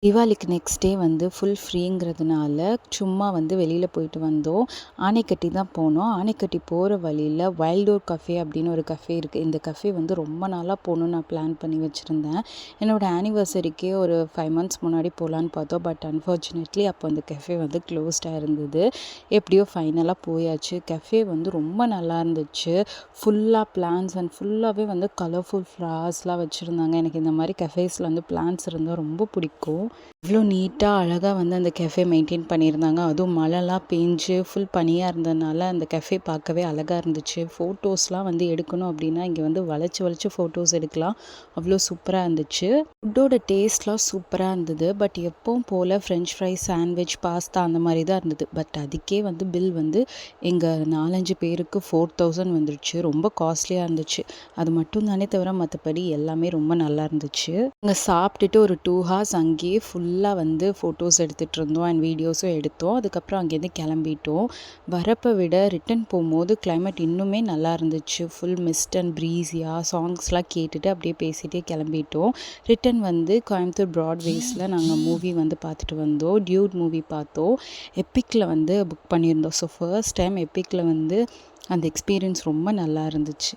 தீபாவளிக்கு next day வந்து full ஃப்ரீங்கிறதுனால சும்மா வந்து வெளியில் போயிட்டு வந்தோம். ஆனைக்கட்டி தான் போனோம். ஆனைக்கட்டி போகிற வழியில் வைல்டோர் கஃபே அப்படின்னு ஒரு கஃபே இருக்குது. இந்த கஃபே வந்து ரொம்ப நாளாக போகணுன்னு நான் பிளான் பண்ணி வச்சுருந்தேன். என்னோடய ஆனிவர்சரிக்கே ஒரு 5 மந்த்ஸ் முன்னாடி போகலான்னு பார்த்தோம். பட் அன்ஃபார்ச்சுனேட்லி அப்போ அந்த கஃபே வந்து க்ளோஸ்டாக இருந்தது. எப்படியோ ஃபைனலாக போயாச்சு. கஃபே வந்து ரொம்ப நல்லா இருந்துச்சு. ஃபுல்லாக பிளான்ஸ் அண்ட் ஃபுல்லாகவே வந்து கலர்ஃபுல் ஃப்ளவர்ஸ்லாம் வச்சுருந்தாங்க. எனக்கு இந்த மாதிரி கஃபேஸில் வந்து பிளான்ஸ் இருந்தால் ரொம்ப பிடிக்கும். இவ்வளோ நீட்டாக அழகாக வந்து அந்த கெஃபே மெயின்டைன் பண்ணியிருந்தாங்க. அதுவும் மழைலாம் பேஞ்சு ஃபுல் பனியாக இருந்ததுனால அந்த கெஃபே பார்க்கவே அழகாக இருந்துச்சு. ஃபோட்டோஸ்லாம் வந்து எடுக்கணும் அப்படின்னா இங்கே வந்து வளைச்சி வளைச்சி ஃபோட்டோஸ் எடுக்கலாம். அவ்வளோ சூப்பராக இருந்துச்சு. ஃபுட்டோட டேஸ்ட்லாம் சூப்பராக இருந்தது. பட் எப்பவும் போல் ஃப்ரெஞ்ச் ஃப்ரைஸ், சாண்ட்விச், பாஸ்தா அந்த மாதிரி தான் இருந்தது. பட் அதுக்கே வந்து பில் வந்து எங்கள் 4-5 பேருக்கு 4000 வந்துருச்சு. ரொம்ப காஸ்ட்லியாக இருந்துச்சு. அது மட்டும் தானே தவிர மற்றபடி எல்லாமே ரொம்ப நல்லா இருந்துச்சு. அங்கே சாப்பிட்டுட்டு ஒரு 2 ஹார்ஸ் அங்கேயே ஃபுல்லாக வந்து ஃபோட்டோஸ் எடுத்துகிட்டு இருந்தோம் அண்ட் வீடியோஸும் எடுத்தோம். அதுக்கப்புறம் அங்கேருந்து கிளம்பிட்டோம். வரப்பை விட ரிட்டன் போகும்போது கிளைமேட் இன்னுமே நல்லா இருந்துச்சு. ஃபுல் மிஸ்ட் அண்ட் ப்ரீஸியாக சாங்ஸ்லாம் கேட்டுட்டு அப்படியே பேசிகிட்டே கிளம்பிட்டோம். ரிட்டன் வந்து கோயம்புத்தூர் ப்ராட்வேஸில் நாங்கள் மூவி வந்து பார்த்துட்டு வந்தோம். டியூட் மூவி பார்த்தோம். எப்பிக்கில் வந்து புக் பண்ணியிருந்தோம். ஸோ ஃபர்ஸ்ட் டைம் எப்பிக்கில் வந்து அந்த எக்ஸ்பீரியன்ஸ் ரொம்ப நல்லா இருந்துச்சு.